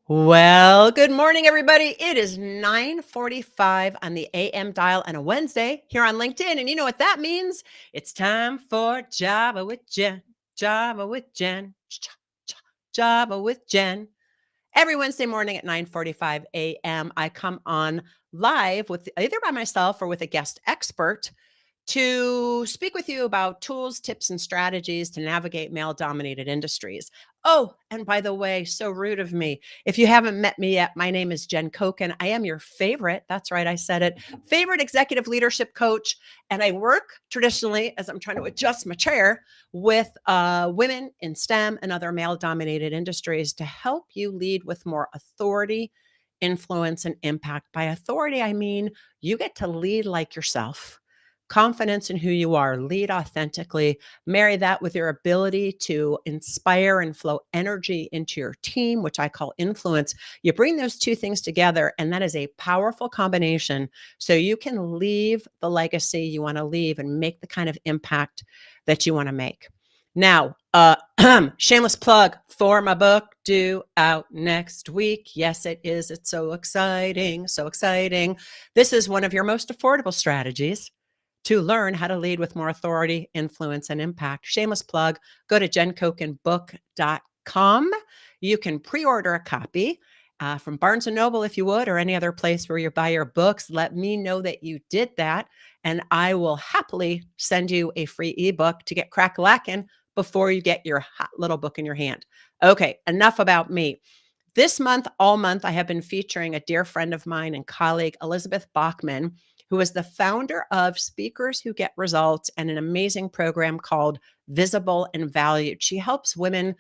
Well, good morning, everybody. It is 9:45 on the AM dial on a Wednesday here on LinkedIn. And you know what that means? It's time for Java with Jen. Java with Jen. Java with Jen. Every Wednesday morning at 9:45 AM, I come on live with either by myself or with a guest expert to speak with you about tools, tips, and strategies to navigate male dominated industries. Oh, and by the way, so rude of me. If you haven't met me yet, my name is Jen Koken. I am your favorite, that's right, I said it, favorite executive leadership coach. And I work traditionally, as I'm trying to adjust my chair, with women in STEM and other male dominated industries to help you lead with more authority, influence, and impact. By authority, I mean you get to lead like yourself. Confidence in who you are, lead authentically, marry that with your ability to inspire and flow energy into your team, which I call influence. You bring those two things together, and that is a powerful combination. So you can leave the legacy you want to leave and make the kind of impact that you want to make. Now, shameless plug for my book due out next week. Yes, it is. It's so exciting. So exciting. This is one of your most affordable strategies to learn how to lead with more authority, influence, and impact. Shameless plug, go to jenkokenbook.com. You can pre-order a copy from Barnes & Noble if you would, or any other place where you buy your books. Let me know that you did that, and I will happily send you a free ebook to get crack-lacking before you get your hot little book in your hand. Okay, enough about me. This month, all month, I have been featuring a dear friend of mine and colleague, Elizabeth Bachman, who is the founder of Speakers Who Get Results and an amazing program called Visible and Valued. She helps women,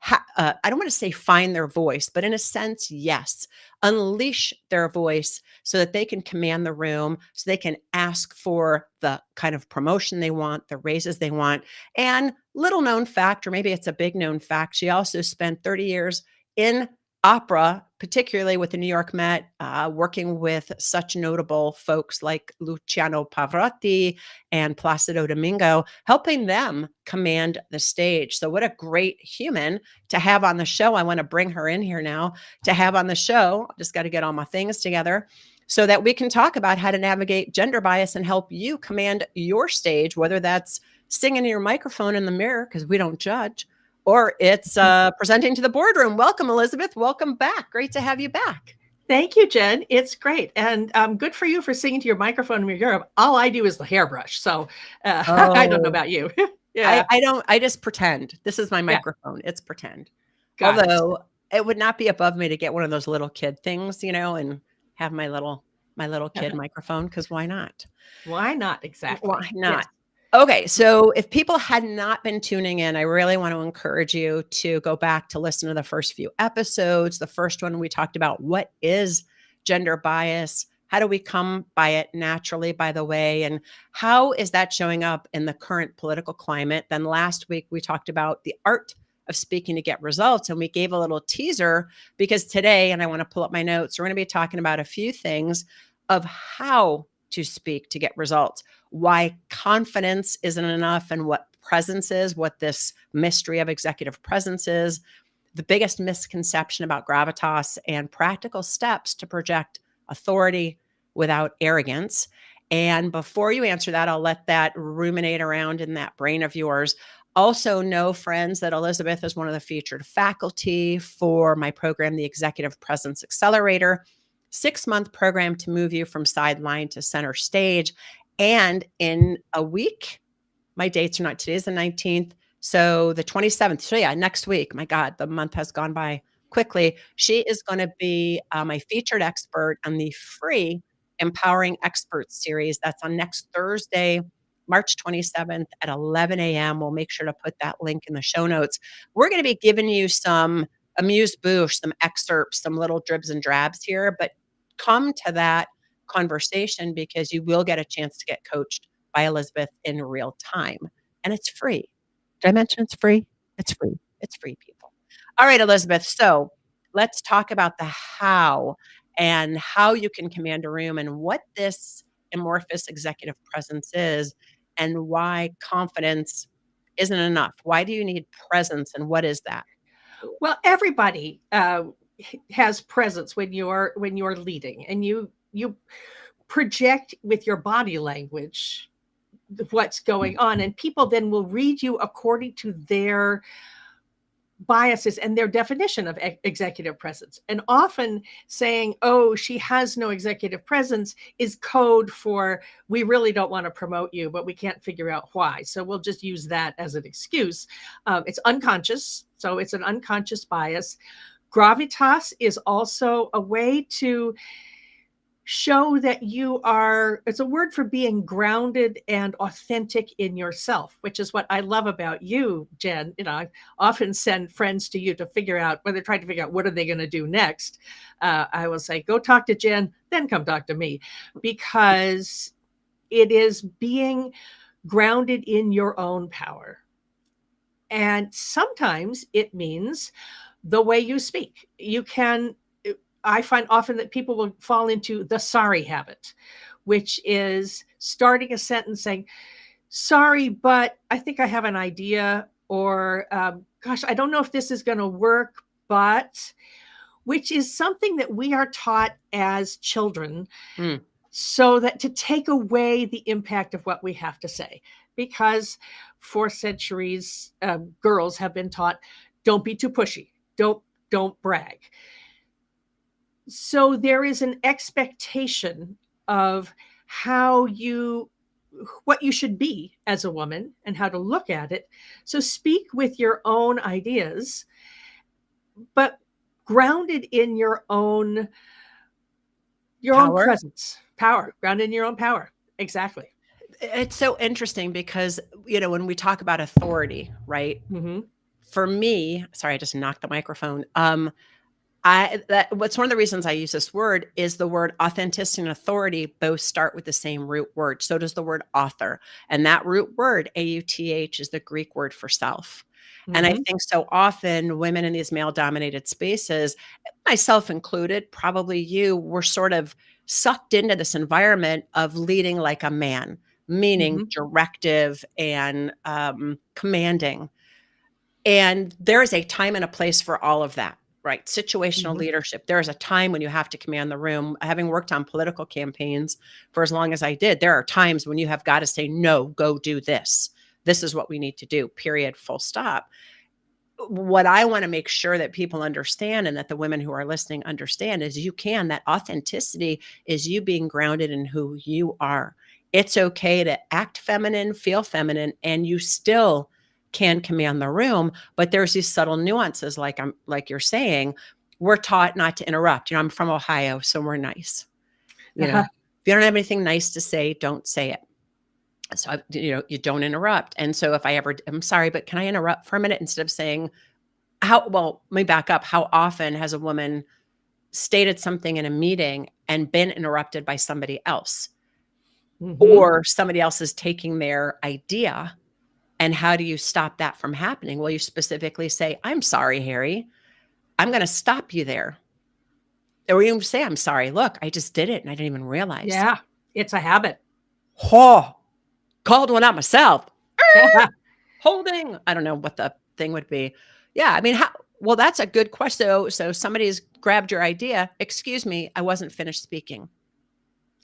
I don't want to say find their voice, but in a sense, yes, unleash their voice so that they can command the room, so they can ask for the kind of promotion they want, the raises they want. And little known fact, or maybe it's a big known fact, she also spent 30 years in opera, particularly with the New York Met, working with such notable folks like Luciano Pavarotti and Placido Domingo, helping them command the stage. So what a great human to have on the show. I want to bring her in here now to have on the show. I just got to get all my things together so that we can talk about how to navigate gender bias and help you command your stage, whether that's singing in your microphone in the mirror, because we don't judge, or it's presenting to the boardroom. Welcome, Elizabeth. Welcome back. Great to have you back. Thank you, Jen. It's great. And good for you for singing to your microphone in Europe. All I do is the hairbrush. So I don't know about you. Yeah. I don't, I just pretend. This is my microphone. It's pretend. Although it would not be above me to get one of those little kid things, and have my little kid microphone, because why not? Why not? Exactly. Why not? Yes. Okay, so if people had not been tuning in, I really want to encourage you to go back to listen to the first few episodes. The first one, we talked about what is gender bias, how do we come by it naturally, by the way, and how is that showing up in the current political climate. Then last week, we talked about the art of speaking to get results, and we gave a little teaser because today, and I want to pull up my notes, we're going to be talking about a few things of how to speak to get results, why confidence isn't enough, and what presence is, what this mystery of executive presence is, the biggest misconception about gravitas, and practical steps to project authority without arrogance. And before you answer that, I'll let that ruminate around in that brain of yours. Also know, friends, that Elizabeth is one of the featured faculty for my program, the Executive Presence Accelerator, 6-month program to move you from sideline to center stage. And in a week, my dates are not, today's the 19th. So the 27th, so yeah, next week, my God, the month has gone by quickly. She is going to be my featured expert on the free Empowering Experts series. That's on next Thursday, March 27th at 11 a.m. We'll make sure to put that link in the show notes. We're going to be giving you some amuse-bouche, some excerpts, some little dribs and drabs here, but come to that conversation because you will get a chance to get coached by Elizabeth in real time. And it's free. Did I mention it's free? It's free. It's free, people. All right, Elizabeth. So let's talk about the how and how you can command a room and what this amorphous executive presence is and why confidence isn't enough. Why do you need presence and what is that? Well, everybody has presence when you're leading, and you project with your body language what's going on, and people then will read you according to their biases and their definition of executive presence. And often saying, oh, she has no executive presence is code for, we really don't want to promote you, but we can't figure out why. So we'll just use that as an excuse. It's unconscious. So it's an unconscious bias. Gravitas is also a way to show that you are, it's a word for being grounded and authentic in yourself, which is what I love about you, Jen. I often send friends to you to figure out, when they're trying to figure out what are they going to do next. I will say, go talk to Jen, then come talk to me, because it is being grounded in your own power. And sometimes it means the way you speak. I find often that people will fall into the sorry habit, which is starting a sentence saying, sorry, but I think I have an idea, or gosh, I don't know if this is going to work, but, which is something that we are taught as children, so that to take away the impact of what we have to say, because for centuries, girls have been taught, don't be too pushy, don't brag. So there is an expectation of what you should be as a woman and how to look at it. So speak with your own ideas, but grounded in your own presence, power, grounded in your own power. Exactly. It's so interesting because, when we talk about authority, right? Mm-hmm. For me, sorry, I just knocked the microphone. What's one of the reasons I use this word is the word authenticity and authority both start with the same root word. So does the word author. And that root word, AUTH, is the Greek word for self. Mm-hmm. And I think so often women in these male-dominated spaces, myself included, probably you, were sort of sucked into this environment of leading like a man, meaning directive and commanding. And there is a time and a place for all of that. Right. Situational leadership. There is a time when you have to command the room. Having worked on political campaigns for as long as I did, there are times when you have got to say, no, go do this. This is what we need to do, period, full stop. What I want to make sure that people understand, and that the women who are listening understand, is that authenticity is you being grounded in who you are. It's okay to act feminine, feel feminine, and you still can command the room, but there's these subtle nuances, like you're saying, we're taught not to interrupt. I'm from Ohio, so we're nice. If you don't have anything nice to say, don't say it. So you don't interrupt. And so if I'm sorry, but can I interrupt for a minute, instead of saying, let me back up. How often has a woman stated something in a meeting and been interrupted by somebody else, or somebody else is taking their idea? And how do you stop that from happening? Well, you specifically say, I'm sorry, Harry. I'm going to stop you there. Or you say, I'm sorry. Look, I just did it and I didn't even realize. Yeah, it's a habit. Oh, called one out myself. Holding. I don't know what the thing would be. Yeah. I mean, well, that's a good question. So somebody's grabbed your idea. Excuse me, I wasn't finished speaking.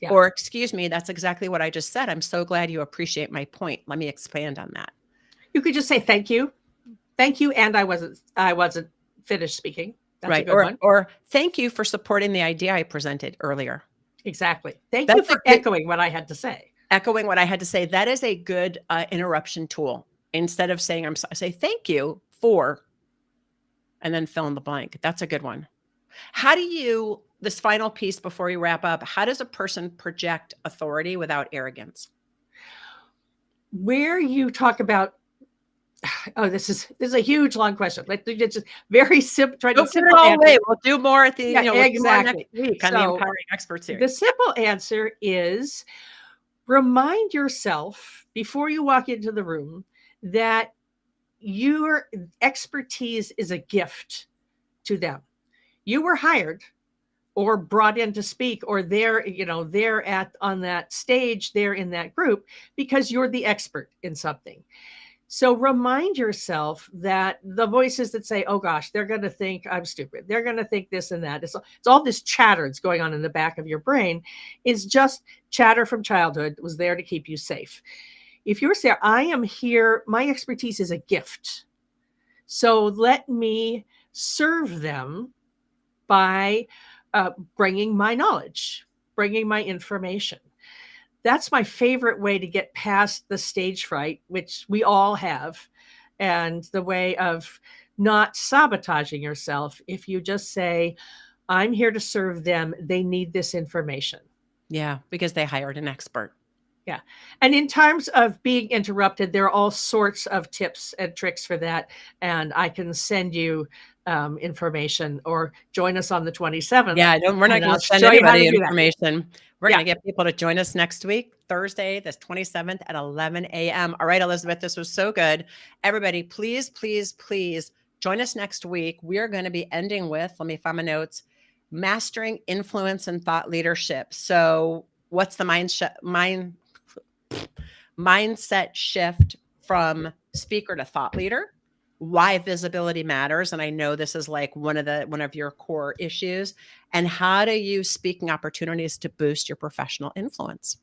Yeah. Or excuse me, that's exactly what I just said. I'm so glad you appreciate my point. Let me expand on that. You could just say thank you, and I wasn't finished speaking. That's right. A good one. Or thank you for supporting the idea I presented earlier. Exactly. Thank you for echoing what I had to say. Echoing what I had to say. That is a good interruption tool. Instead of saying I'm sorry, say thank you for, and then fill in the blank. That's a good one. How do you, this final piece before we wrap up, how does a person project authority without arrogance? Where you talk about, this is a huge long question. Like, it's just very simple. Try to simple answer. We'll do more at the exactly next week on the Empowering Experts series. The simple answer is remind yourself before you walk into the room that your expertise is a gift to them. You were hired or brought in to speak, or they're on that stage, they're in that group because you're the expert in something. So remind yourself that the voices that say, oh gosh, they're going to think I'm stupid. They're going to think this and that. It's all this chatter that's going on in the back of your brain is just chatter from childhood. It was there to keep you safe. If you're saying, I am here, my expertise is a gift. So let me serve them by bringing my knowledge, bringing my information. That's my favorite way to get past the stage fright, which we all have, and the way of not sabotaging yourself. If you just say, I'm here to serve them, they need this information. Yeah, because they hired an expert. Yeah. And in terms of being interrupted, there are all sorts of tips and tricks for that. And I can send you information, or join us on the 27th. Yeah, we're not and going I'll to send show you how to anybody do that. information. We're Yeah. going to get people to join us next week, Thursday, the 27th at 11 a.m. All right, Elizabeth, this was so good. Everybody, please, please, please join us next week. We are going to be ending with, let me find my notes, mastering influence and thought leadership. So what's the mindset shift from speaker to thought leader? Why visibility matters, and I know this is like one of your core issues, and how to use speaking opportunities to boost your professional influence.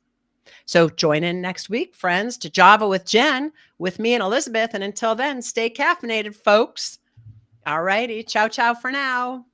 So join in next week, friends, to Java with Jen, with me and Elizabeth, and until then, stay caffeinated, folks. All righty, ciao for now.